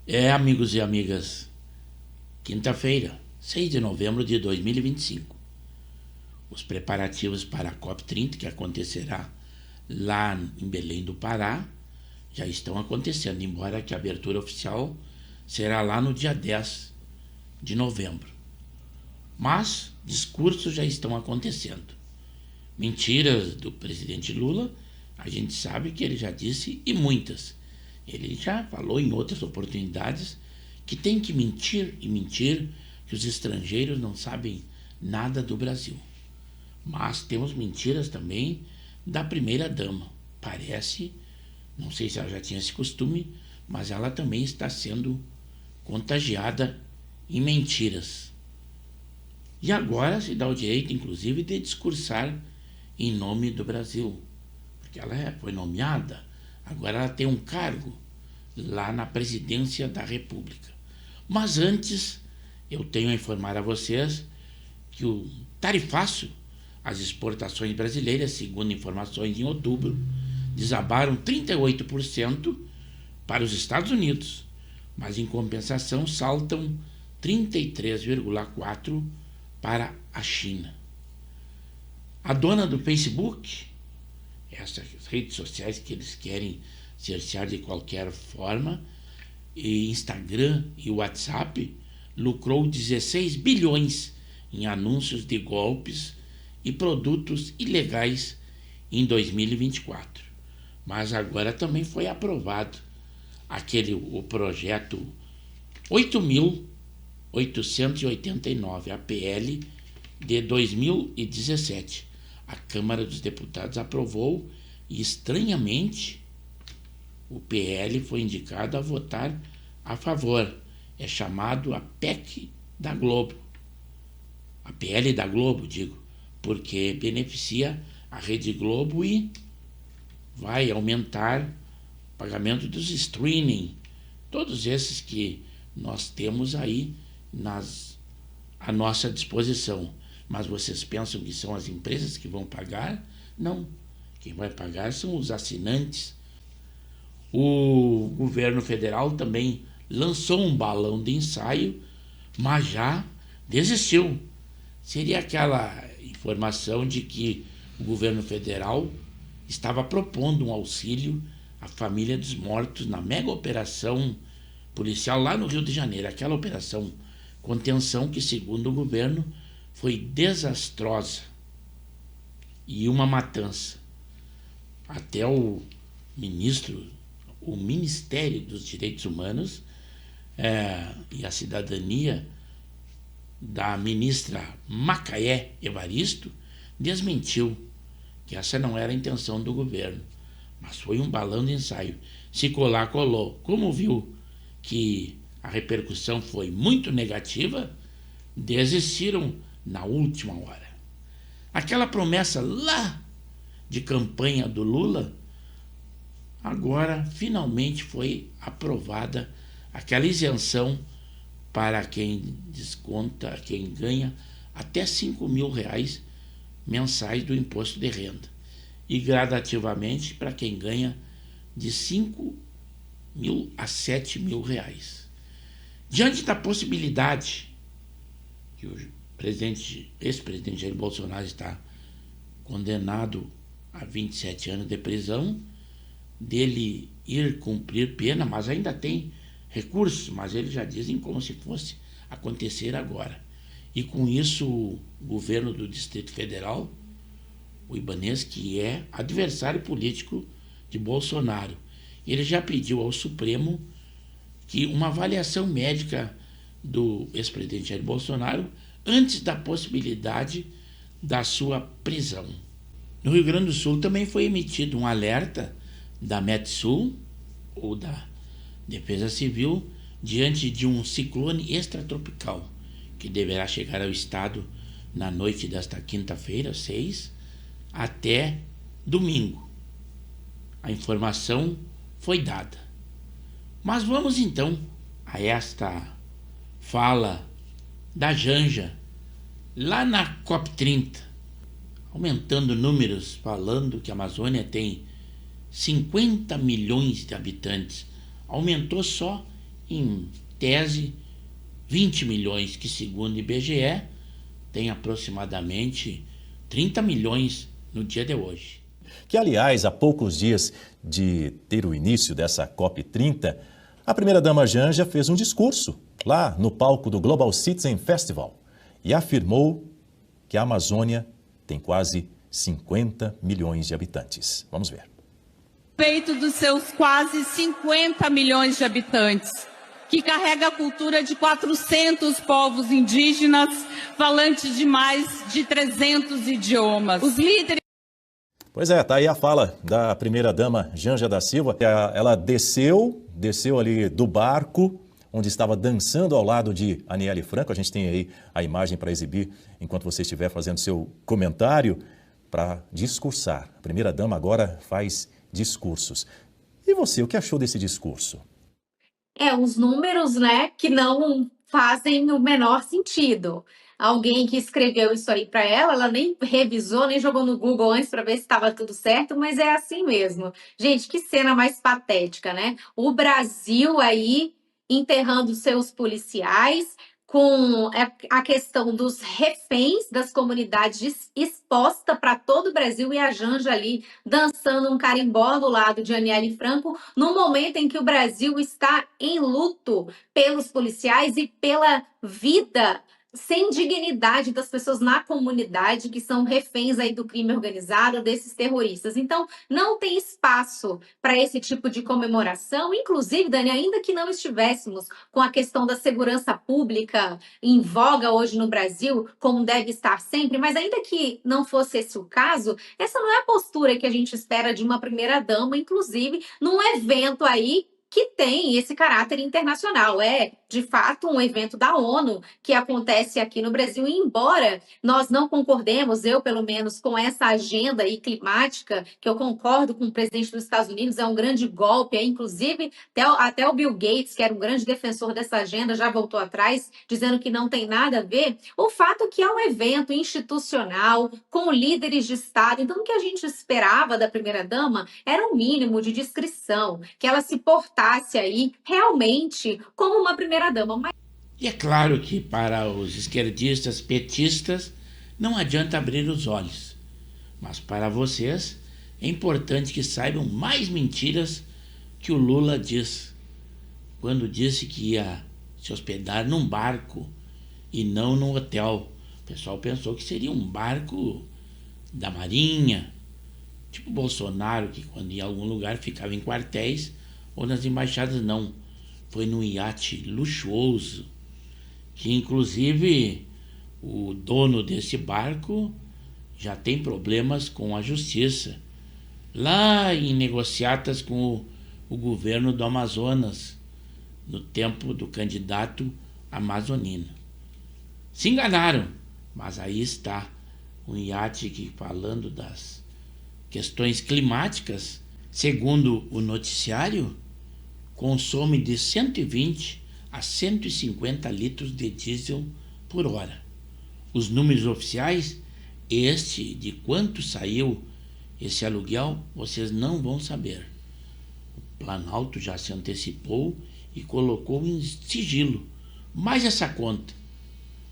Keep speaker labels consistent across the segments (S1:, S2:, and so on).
S1: Amigos e amigas, quinta-feira, 6 de novembro de 2025. Os preparativos para a COP30, que acontecerá lá em Belém do Pará, já estão acontecendo, embora que a abertura oficial será lá no dia 10 de novembro. Mas discursos já estão acontecendo. Mentiras do presidente Lula, a gente sabe que ele já disse, e muitas. Ele já falou em outras oportunidades que tem que mentir e mentir, que os estrangeiros não sabem nada do Brasil. Mas temos mentiras também da primeira-dama. Parece, não sei se ela já tinha esse costume, mas ela também está sendo contagiada em mentiras. E agora se dá o direito, inclusive, de discursar em nome do Brasil, porque ela foi nomeada, agora ela tem um cargo lá na presidência da República. Mas antes, eu tenho a informar a vocês que o tarifaço, as exportações brasileiras, segundo informações em outubro, desabaram 38% para os Estados Unidos, mas em compensação saltam 33,4% para a China. A dona do Facebook, essas redes sociais que eles querem cercear de qualquer forma, e Instagram e WhatsApp, lucrou 16 bilhões em anúncios de golpes e produtos ilegais em 2024. Mas agora também foi aprovado o projeto 8.889, a PL de 2017. A Câmara dos Deputados aprovou e, estranhamente, o PL foi indicado a votar a favor. É chamado a PEC da Globo. A PL da Globo, digo, porque beneficia a Rede Globo e vai aumentar o pagamento dos streaming, todos esses que nós temos aí à nossa disposição. Mas vocês pensam que são as empresas que vão pagar? Não. Quem vai pagar são os assinantes. O governo federal também lançou um balão de ensaio, mas já desistiu. Seria aquela informação de que o governo federal estava propondo um auxílio à família dos mortos na mega operação policial lá no Rio de Janeiro. Aquela operação contenção que, segundo o governo, foi desastrosa e uma matança. Até o Ministério dos Direitos Humanos e a Cidadania da ministra Macaé Evaristo desmentiu que essa não era a intenção do governo, mas foi um balão de ensaio. Se colar, colou. Como viu que a repercussão foi muito negativa, desistiram na última hora. Aquela promessa lá de campanha do Lula, agora finalmente foi aprovada aquela isenção para quem desconta, quem ganha até R$5.000 mensais do imposto de renda, e gradativamente para quem ganha de R$5.000 a R$7.000. Diante da possibilidade que o ex-presidente Jair Bolsonaro está condenado a 27 anos de prisão, dele ir cumprir pena, mas ainda tem recursos, mas eles já dizem como se fosse acontecer agora. E com isso o governo do Distrito Federal, o Ibanez, que é adversário político de Bolsonaro, ele já pediu ao Supremo que uma avaliação médica do ex-presidente Jair Bolsonaro antes da possibilidade da sua prisão. No Rio Grande do Sul também foi emitido um alerta da Metsul, ou da Defesa Civil, diante de um ciclone extratropical que deverá chegar ao estado na noite desta quinta-feira, 6, até domingo. A informação foi dada. Mas vamos então a esta fala da Janja, lá na COP30, aumentando números, falando que a Amazônia tem 50 milhões de habitantes, aumentou só em tese 20 milhões, que segundo o IBGE tem aproximadamente 30 milhões no dia de hoje.
S2: Que, aliás, há poucos dias de ter o início dessa COP30, a primeira-dama Janja fez um discurso lá no palco do Global Citizen Festival e afirmou que a Amazônia tem quase 50 milhões de habitantes. Vamos ver.
S3: Respeito dos seus quase 50 milhões de habitantes, que carrega a cultura de 400 povos indígenas, falantes de mais de 300 idiomas. Os líderes...
S2: Pois é, tá aí a fala da primeira-dama Janja da Silva. Ela desceu ali do barco, onde estava dançando ao lado de Aniele Franco. A gente tem aí a imagem para exibir enquanto você estiver fazendo seu comentário, para discursar. A primeira-dama agora faz discursos. E você, o que achou desse discurso?
S4: Os números, né, que não fazem o menor sentido. Alguém que escreveu isso aí para ela nem revisou, nem jogou no Google antes para ver se estava tudo certo, mas é assim mesmo. Gente, que cena mais patética, né? O Brasil aí enterrando seus policiais, com a questão dos reféns das comunidades exposta para todo o Brasil e a Janja ali dançando um carimbó do lado de Aniele Franco, no momento em que o Brasil está em luto pelos policiais e pela vida sem dignidade das pessoas na comunidade que são reféns aí do crime organizado, desses terroristas. Então, não tem espaço para esse tipo de comemoração. Inclusive, Dani, ainda que não estivéssemos com a questão da segurança pública em voga hoje no Brasil, como deve estar sempre, mas ainda que não fosse esse o caso, essa não é a postura que a gente espera de uma primeira-dama, inclusive num evento aí que tem esse caráter internacional. É, de fato, um evento da ONU que acontece aqui no Brasil. E embora nós não concordemos, eu pelo menos, com essa agenda aí climática, que eu concordo com o presidente dos Estados Unidos, é um grande golpe, inclusive até o Bill Gates, que era um grande defensor dessa agenda, já voltou atrás, dizendo que não tem nada a ver. O fato é que é um evento institucional, com líderes de Estado. Então, o que a gente esperava da primeira-dama era um mínimo de discrição, que ela se portasse aí realmente como uma primeira-dama.
S1: E é claro que para os esquerdistas, petistas, não adianta abrir os olhos. Mas para vocês é importante que saibam mais mentiras que o Lula diz, quando disse que ia se hospedar num barco e não num hotel. O pessoal pensou que seria um barco da Marinha, tipo Bolsonaro, que quando ia a algum lugar ficava em quartéis, ou nas embaixadas. Não, foi num iate luxuoso, que inclusive o dono desse barco já tem problemas com a justiça, lá em negociatas com o governo do Amazonas, no tempo do candidato amazonino. Se enganaram, mas aí está um iate que, falando das questões climáticas, segundo o noticiário, consome de 120 a 150 litros de diesel por hora. Os números oficiais, de quanto saiu esse aluguel, vocês não vão saber. O Planalto já se antecipou e colocou em sigilo. Mas essa conta,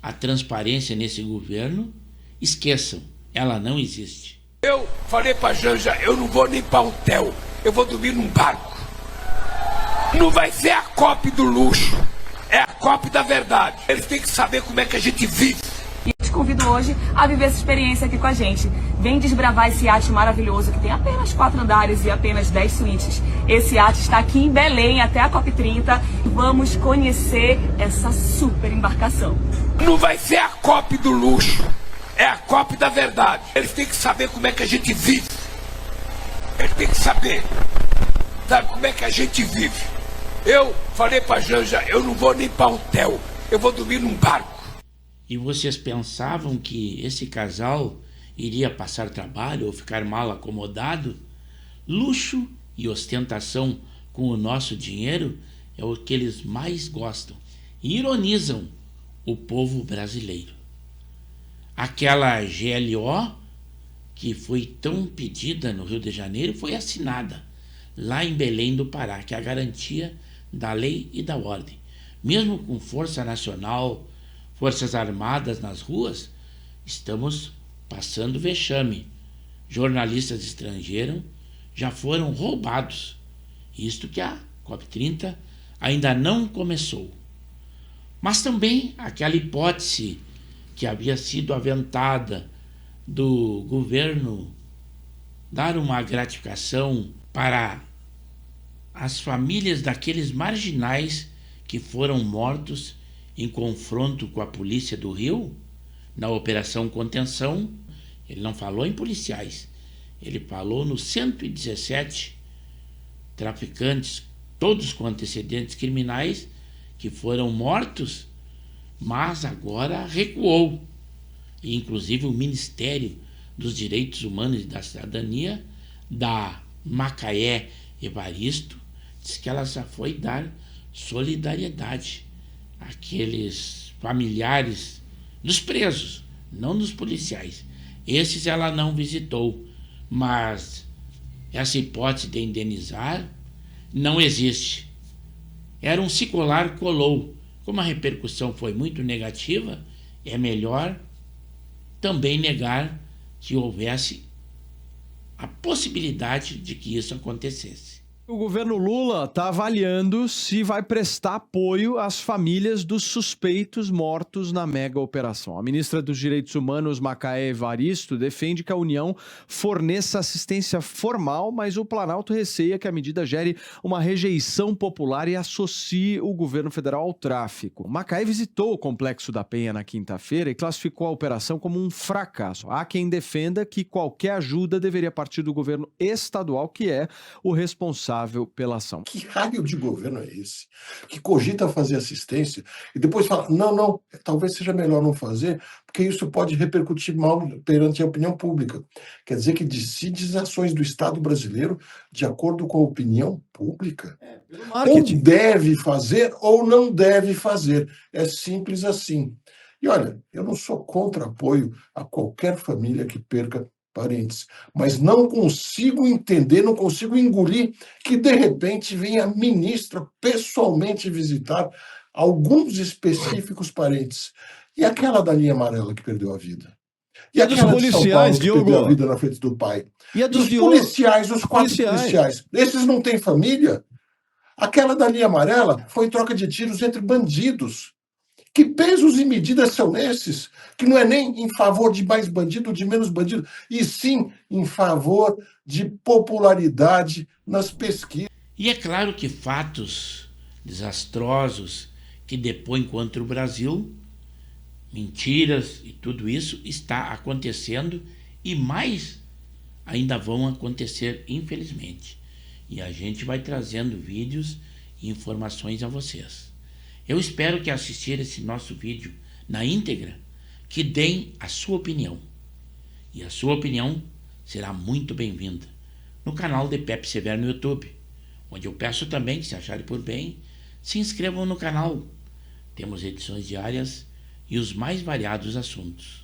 S1: a transparência nesse governo, esqueçam, ela não existe.
S5: Eu falei pra Janja, eu não vou nem pra hotel, eu vou dormir num barco. Não vai ser a COP do luxo, é a COP da verdade. Eles têm que saber como é que a gente vive.
S6: E eu te convido hoje a viver essa experiência aqui com a gente. Vem desbravar esse iate maravilhoso que tem apenas 4 andares e apenas 10 suítes. Esse iate está aqui em Belém até a COP30. Vamos conhecer essa super embarcação.
S5: Não vai ser a COP do luxo, é a COP da verdade. Eles têm que saber como é que a gente vive. Eles têm que saber, sabe, como é que a gente vive. Eu falei pra Janja, eu não vou nem pra hotel, eu vou dormir num barco.
S1: E vocês pensavam que esse casal iria passar trabalho ou ficar mal acomodado? Luxo e ostentação com o nosso dinheiro é o que eles mais gostam e ironizam o povo brasileiro. Aquela GLO que foi tão pedida no Rio de Janeiro foi assinada lá em Belém do Pará, que é a garantia da lei e da ordem. Mesmo com Força Nacional, Forças Armadas nas ruas, estamos passando vexame. Jornalistas estrangeiros já foram roubados. Isto que a COP30 ainda não começou. Mas também aquela hipótese que havia sido aventada do governo dar uma gratificação para as famílias daqueles marginais que foram mortos em confronto com a polícia do Rio, na Operação Contenção. Ele não falou em policiais, ele falou nos 117 traficantes, todos com antecedentes criminais, que foram mortos, mas agora recuou. E, inclusive, o Ministério dos Direitos Humanos e da Cidadania, da Macaé Evaristo, diz que ela já foi dar solidariedade àqueles familiares dos presos, não dos policiais. Esses ela não visitou, mas essa hipótese de indenizar não existe. Era um se colar, colou. Como a repercussão foi muito negativa, é melhor também negar que houvesse a possibilidade de que isso acontecesse.
S7: O governo Lula está avaliando se vai prestar apoio às famílias dos suspeitos mortos na mega operação. A ministra dos Direitos Humanos, Macaé Evaristo, defende que a União forneça assistência formal, mas o Planalto receia que a medida gere uma rejeição popular e associe o governo federal ao tráfico. Macaé visitou o Complexo da Penha na quinta-feira e classificou a operação como um fracasso. Há quem defenda que qualquer ajuda deveria partir do governo estadual, que é o responsável pela ação.
S8: Que raio de governo é esse? Que cogita fazer assistência e depois fala, não, talvez seja melhor não fazer, porque isso pode repercutir mal perante a opinião pública. Quer dizer que decide as ações do Estado brasileiro de acordo com a opinião pública. Ou deve fazer ou não deve fazer. É simples assim. E olha, eu não sou contra apoio a qualquer família que perca parentes, mas não consigo entender, não consigo engolir que de repente venha a ministra pessoalmente visitar alguns específicos parentes. E aquela da linha amarela que perdeu a vida? E aquela de São Paulo que perdeu a vida na frente do pai?
S7: E a dos
S8: policiais, os 4 policiais, esses não têm família? Aquela da linha amarela foi troca de tiros entre bandidos. Que pesos e medidas são esses? Que não é nem em favor de mais bandido ou de menos bandido, e sim em favor de popularidade nas pesquisas.
S1: E é claro que fatos desastrosos que depõem contra o Brasil, mentiras e tudo isso está acontecendo e mais ainda vão acontecer, infelizmente. E a gente vai trazendo vídeos e informações a vocês. Eu espero que assistir esse nosso vídeo na íntegra, que deem a sua opinião. E a sua opinião será muito bem-vinda no canal de Pepe Severo no YouTube, onde eu peço também que, se acharem por bem, se inscrevam no canal. Temos edições diárias e os mais variados assuntos.